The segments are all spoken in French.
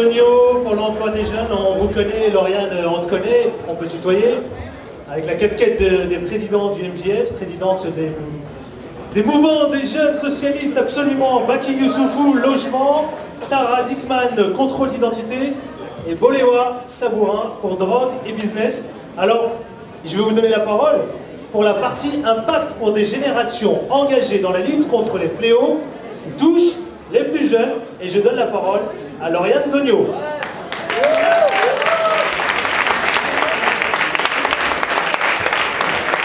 Dogno pour l'emploi des jeunes. On vous connaît, Lauriane, on te connaît, on peut tutoyer. Avec la casquette des présidents du MJS, présidente des mouvements des jeunes socialistes absolument. Baki Youssoufou, logement. Tara Dickman, contrôle d'identité. Et Boléwa Sabourin pour drogue et business. Alors, je vais vous donner la parole pour la partie impact pour des générations engagées dans la lutte contre les fléaux qui touchent les plus jeunes. Et je donne la parole à Lauriane Dogno.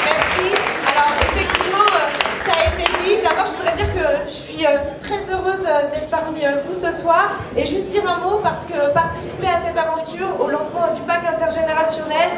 Merci. Alors effectivement, ça a été dit. D'abord, je voudrais dire que je suis très heureuse d'être parmi vous ce soir. Et juste dire un mot parce que participer à cette aventure, au lancement du pacte intergénérationnel,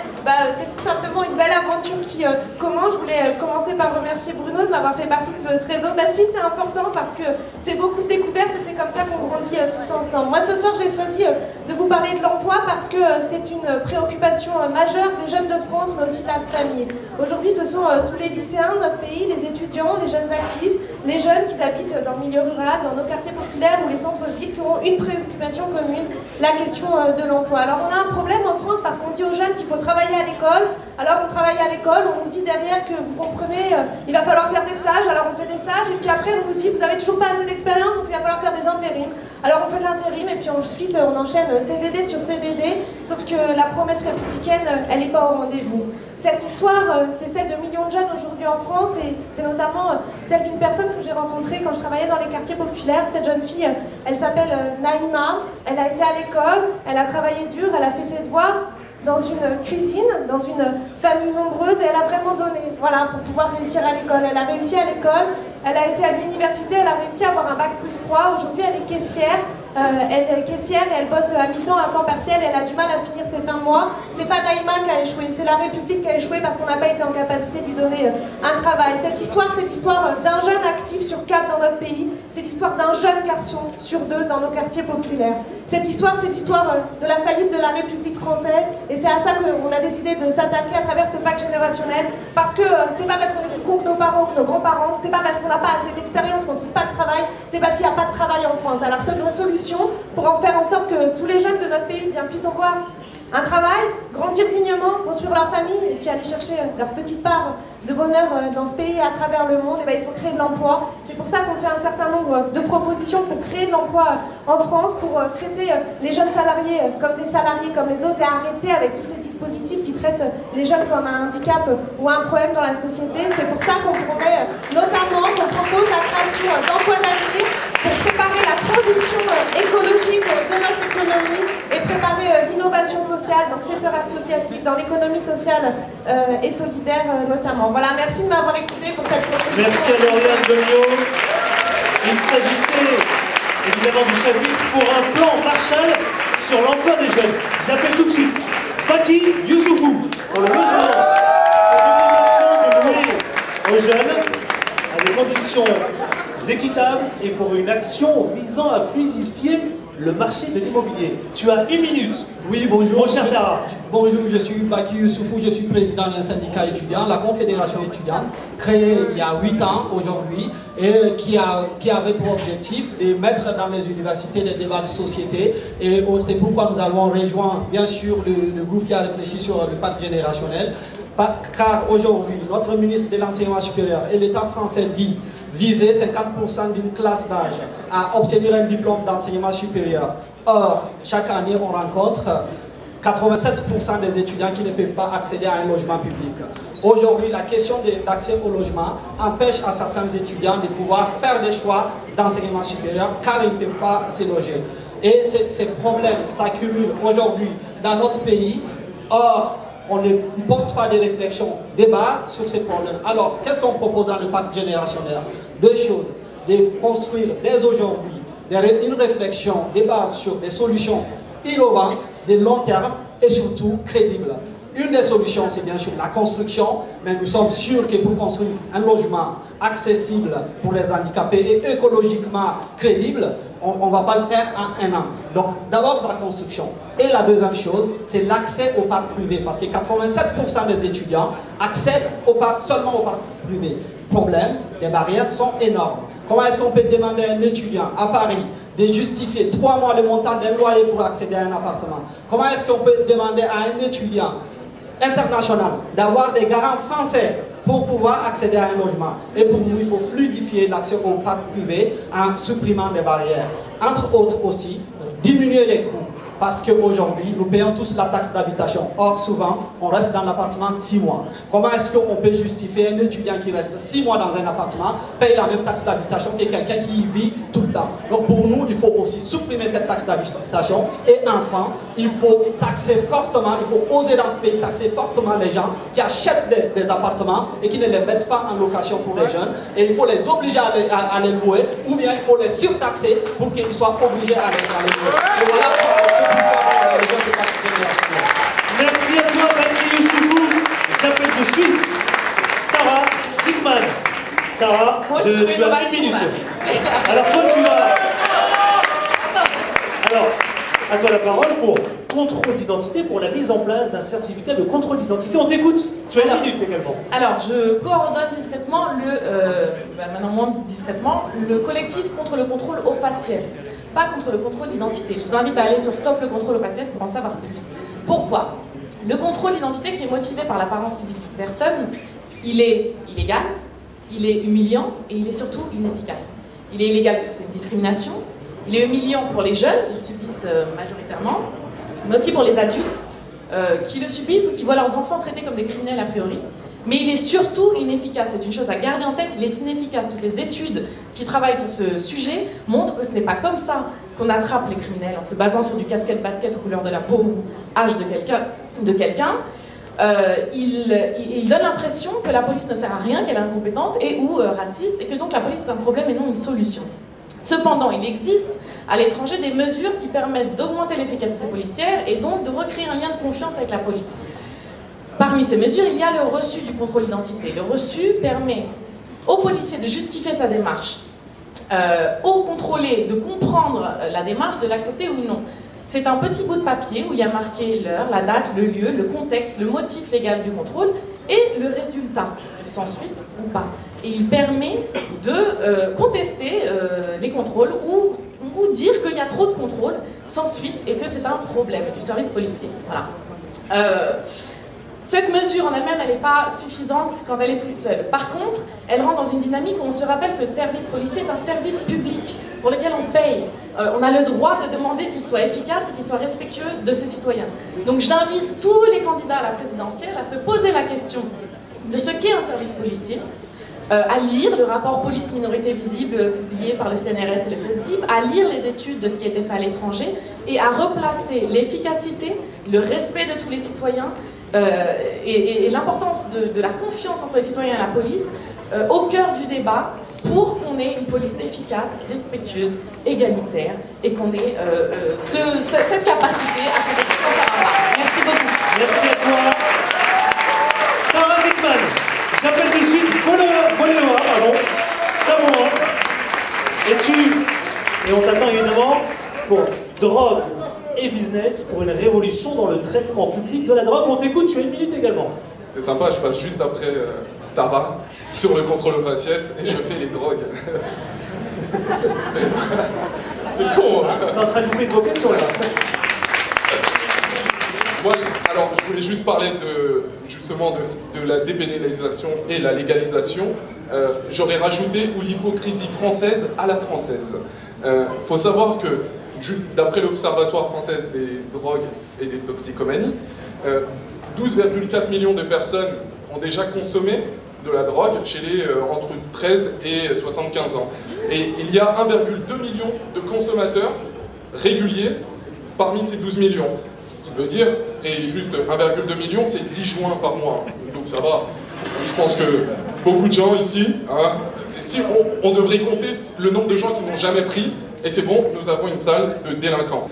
c'est tout simplement une belle aventure qui commence. Je voulais commencer par remercier Bruno de m'avoir fait partie de ce réseau. Si, c'est important parce que c'est beaucoup de découvertes et c'est comme ça qu'on grandit tous ensemble. Moi, ce soir, j'ai choisi de vous parler de l'emploi parce que c'est une préoccupation majeure des jeunes de France, mais aussi de la famille. Aujourd'hui, ce sont tous les lycéens de notre pays, les étudiants, les jeunes actifs, les jeunes qui habitent dans le milieu rural, dans nos quartiers populaires ou les centres-villes, qui ont une préoccupation commune, la question de l'emploi. Alors, on a un problème en France parce qu'on dit aux jeunes qu'il faut travailler à l'école. Alors, on travaille à l'école, on nous dit derrière que vous comprenez, il va falloir faire des stages, alors on fait des stages, et puis après, on nous dit vous avez toujours pas assez d'expérience, donc il va falloir faire des intérims. Alors, on fait de l'intérim, et puis ensuite, on enchaîne CDD sur CDD, sauf que la promesse républicaine, elle n'est pas au rendez-vous. Cette histoire, c'est celle de millions de jeunes aujourd'hui en France, et c'est notamment celle d'une personne que j'ai rencontrée quand je travaillais dans les quartiers populaires. Cette jeune fille, elle s'appelle Naïma, elle a été à l'école, elle a travaillé dur, elle a fait ses devoirs dans une cuisine, dans une famille nombreuse, et elle a vraiment donné, voilà, pour pouvoir réussir à l'école. Elle a réussi à l'école, elle a été à l'université, elle a réussi à avoir un bac +3, aujourd'hui elle est caissière. Elle est caissière et elle bosse à mi-temps, à temps partiel, et elle a du mal à finir ses fins de mois. C'est pas Naïma qui a échoué, c'est la République qui a échoué parce qu'on n'a pas été en capacité de lui donner un travail. Cette histoire, c'est l'histoire d'un jeune actif sur 4 dans notre pays. C'est l'histoire d'un jeune garçon sur 2 dans nos quartiers populaires. Cette histoire, c'est l'histoire de la faillite de la République française, et c'est à ça qu'on a décidé de s'attaquer à travers ce pacte générationnel, parce que c'est pas parce qu'on est plus con que nos parents ou que nos grands-parents, c'est pas parce qu'on n'a pas assez d'expérience qu'on ne trouve pas de travail, c'est parce qu'il n'y a pas de travail en France. Alors, seule solution pour en faire en sorte que tous les jeunes de notre pays puissent avoir un travail, grandir dignement, construire leur famille et puis aller chercher leur petite part de bonheur dans ce pays et à travers le monde, il faut créer de l'emploi. C'est pour ça qu'on fait un certain nombre de propositions pour créer de l'emploi en France, pour traiter les jeunes salariés comme des salariés comme les autres et arrêter avec tous ces dispositifs qui traitent les jeunes comme un handicap ou un problème dans la société. C'est pour ça qu'on promet notamment, qu'on propose la création d'emplois d'avenir pour préparer la transition écologique de notre économie et préparer l'innovation sociale dans le secteur associatif, dans l'économie sociale et solidaire notamment. Voilà, merci de m'avoir écouté pour cette proposition. Merci à Lauriane Dogno. Il s'agissait évidemment du chapitre pour un plan Marshall sur l'emploi des jeunes. J'appelle tout de suite Baki Youssoufou pour le logement, pour l'obligation de louer aux jeunes à des conditions équitables et pour une action visant à fluidifier le marché de l'immobilier. Tu as 1 minute. Oui, bonjour. Mon cher Tara. Bonjour, je suis Baki Youssoufou, je suis président d'un syndicat étudiant, la Confédération étudiante, créée il y a 8 ans aujourd'hui, et qui avait pour objectif de mettre dans les universités des débats de société. Et c'est pourquoi nous avons rejoint, bien sûr, le groupe qui a réfléchi sur le pacte générationnel. Car aujourd'hui, notre ministre de l'Enseignement supérieur et l'État français dit viser 50% d'une classe d'âge à obtenir un diplôme d'enseignement supérieur. Or, chaque année, on rencontre 87% des étudiants qui ne peuvent pas accéder à un logement public. Aujourd'hui, la question d'accès au logement empêche à certains étudiants de pouvoir faire des choix d'enseignement supérieur car ils ne peuvent pas se loger. Et ces problèmes s'accumulent aujourd'hui dans notre pays. Or, on ne porte pas de réflexion de base sur ces problèmes. Alors, qu'est-ce qu'on propose dans le pacte générationnel? 2 choses. De construire dès aujourd'hui une réflexion de base sur des solutions innovantes, de long terme et surtout crédibles. Une des solutions, c'est bien sûr la construction, mais nous sommes sûrs que pour construire un logement accessible pour les handicapés et écologiquement crédible, on ne va pas le faire en 1 an. Donc d'abord de la construction. Et la deuxième chose, c'est l'accès au parc privé, parce que 87% des étudiants accèdent seulement au parc privé. Problème, les barrières sont énormes. Comment est-ce qu'on peut demander à un étudiant à Paris de justifier 3 mois le montant d'un loyer pour accéder à un appartement? Comment est-ce qu'on peut demander à un étudiant international d'avoir des garants français pour pouvoir accéder à un logement? Et pour nous, il faut fluidifier l'accès au parc privé en supprimant des barrières. Entre autres aussi, diminuer les coûts. Parce qu'aujourd'hui, nous payons tous la taxe d'habitation. Or, souvent, on reste dans l'appartement 6 mois. Comment est-ce qu'on peut justifier un étudiant qui reste 6 mois dans un appartement paye la même taxe d'habitation que quelqu'un qui y vit tout le temps? Donc, pour nous, il faut aussi supprimer cette taxe d'habitation. Et enfin, il faut taxer fortement, il faut oser dans ce pays taxer fortement les gens qui achètent des appartements et qui ne les mettent pas en location pour les jeunes. Et il faut les obliger à les louer, ou bien il faut les surtaxer pour qu'ils soient obligés à les louer. Et voilà. Merci à toi, Baki Youssoufou. J'appelle de suite Tara Dickman. Tara, tu as 1 minute. Alors toi, tu as... Alors, à toi la parole pour contrôle d'identité, pour la mise en place d'un certificat de contrôle d'identité. On t'écoute. Tu as 1 minute également. Alors, je coordonne discrètement, maintenant moins discrètement, le collectif contre le contrôle au faciès. Pas contre le contrôle d'identité. Je vous invite à aller sur Stop le contrôle au faciès pour en savoir plus. Pourquoi? Le contrôle d'identité qui est motivé par l'apparence physique d'une personne, il est illégal, il est humiliant et il est surtout inefficace. Il est illégal parce que c'est une discrimination, il est humiliant pour les jeunes qui le subissent majoritairement, mais aussi pour les adultes qui le subissent ou qui voient leurs enfants traités comme des criminels a priori. Mais il est surtout inefficace, c'est une chose à garder en tête, il est inefficace. Toutes les études qui travaillent sur ce sujet montrent que ce n'est pas comme ça qu'on attrape les criminels, en se basant sur du casquette-basket aux couleurs de la peau ou âge de quelqu'un. Il donne l'impression que la police ne sert à rien, qu'elle est incompétente et ou raciste, et que donc la police est un problème et non une solution. Cependant, il existe à l'étranger des mesures qui permettent d'augmenter l'efficacité policière et donc de recréer un lien de confiance avec la police. Parmi ces mesures, il y a le reçu du contrôle d'identité. Le reçu permet au policier de justifier sa démarche, au contrôlé de comprendre la démarche, de l'accepter ou non. C'est un petit bout de papier où il y a marqué l'heure, la date, le lieu, le contexte, le motif légal du contrôle et le résultat, sans suite ou pas. Et il permet de contester les contrôles ou dire qu'il y a trop de contrôles sans suite et que c'est un problème du service policier. Voilà. Cette mesure en elle-même, elle n'est pas suffisante quand elle est toute seule. Par contre, elle rentre dans une dynamique où on se rappelle que le service policier est un service public pour lequel on paye. On a le droit de demander qu'il soit efficace et qu'il soit respectueux de ses citoyens. Donc j'invite tous les candidats à la présidentielle à se poser la question de ce qu'est un service policier, à lire le rapport Police Minorité Visible publié par le CNRS et le CESDIP, à lire les études de ce qui a été fait à l'étranger et à replacer l'efficacité, le respect de tous les citoyens et l'importance de la confiance entre les citoyens et la police au cœur du débat pour qu'on ait une police efficace, respectueuse, égalitaire et qu'on ait cette capacité à protéger quand ça va pas. Merci beaucoup. Merci à toi. Tara Dickman. J'appelle de suite Boléoa, pardon, Samoa. Et on t'attend évidemment pour drogue et business, pour une révolution dans le traitement public de la drogue. On t'écoute, tu as 1 minute également. C'est sympa, je passe juste après Tara sur le contrôle au faciès et je fais les drogues. C'est con, hein. T'es en train de nous faire une vocation là. Moi, alors, je voulais juste parler justement de la dépénalisation et la légalisation. J'aurais rajouté ou l'hypocrisie française à la française. Faut savoir que, d'après l'Observatoire français des drogues et des toxicomanies, 12,4 millions de personnes ont déjà consommé de la drogue chez les entre 13 et 75 ans. Et il y a 1,2 million de consommateurs réguliers parmi ces 12 millions. Ce qui veut dire, et juste 1,2 million, c'est 10 joints par mois. Donc ça va. Je pense que beaucoup de gens ici, hein, si on devrait compter le nombre de gens qui n'ont jamais pris, et c'est bon, nous avons une salle de délinquants.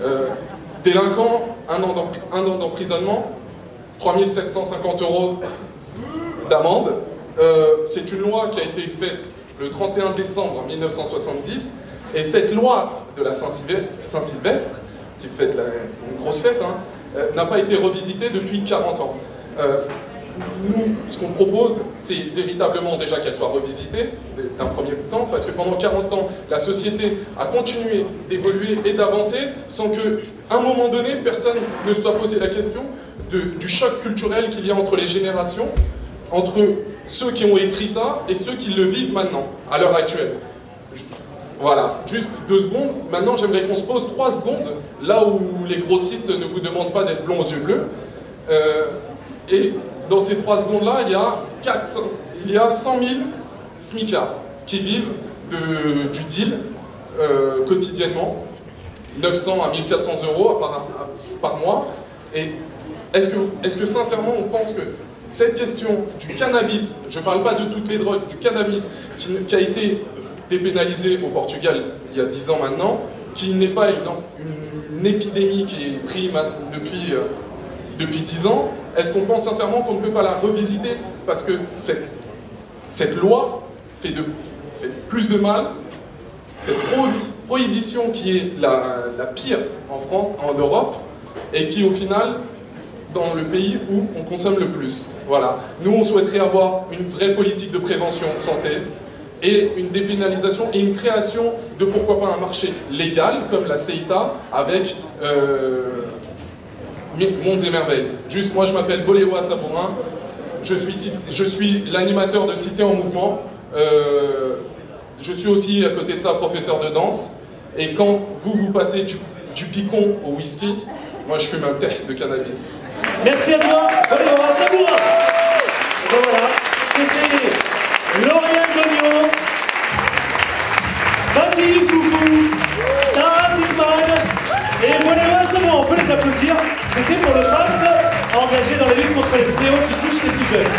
Délinquants, un an d'emprisonnement, 3 750 € d'amende. C'est une loi qui a été faite le 31 décembre 1970, et cette loi de la Saint-Sylvestre, qui fête une grosse fête, hein, n'a pas été revisitée depuis 40 ans. nous, ce qu'on propose, c'est véritablement déjà qu'elle soit revisitée d'un premier temps, parce que pendant 40 ans, la société a continué d'évoluer et d'avancer sans qu'à un moment donné, personne ne se soit posé la question du choc culturel qu'il y a entre les générations, entre ceux qui ont écrit ça et ceux qui le vivent maintenant, à l'heure actuelle. Voilà, juste 2 secondes. Maintenant, j'aimerais qu'on se pose 3 secondes, là où les grossistes ne vous demandent pas d'être blonds aux yeux bleus. Et dans ces 3 secondes-là, il y a 100 000 smicards qui vivent du deal quotidiennement, 900 à 1400 euros par mois. Et est-ce que sincèrement on pense que cette question du cannabis, je ne parle pas de toutes les drogues, du cannabis qui a été dépénalisé au Portugal il y a 10 ans maintenant, qui n'est pas une épidémie qui est prise depuis 10 ans, est-ce qu'on pense sincèrement qu'on ne peut pas la revisiter parce que cette loi fait plus de mal, cette prohibition qui est la pire en France, en Europe, et qui au final, dans le pays où on consomme le plus. Voilà. Nous, on souhaiterait avoir une vraie politique de prévention de santé, et une dépénalisation et une création de pourquoi pas un marché légal comme la CETA avec Mondes et Merveilles. Juste, moi je m'appelle Boléwa Sabourin, je suis l'animateur de Cité en Mouvement, je suis aussi à côté de ça professeur de danse, et quand vous passez du picon au whisky, moi je fume un thé de cannabis. Merci à toi, Boléwa Sabourin. Et ben voilà, c'était Lauriane Gagnon, Baki Youssoufou, Tara Tilman et Boléwa Sabourin. On peut les applaudir. C'était pour le pacte engagé dans la lutte contre les fléaux qui touchent les plus jeunes.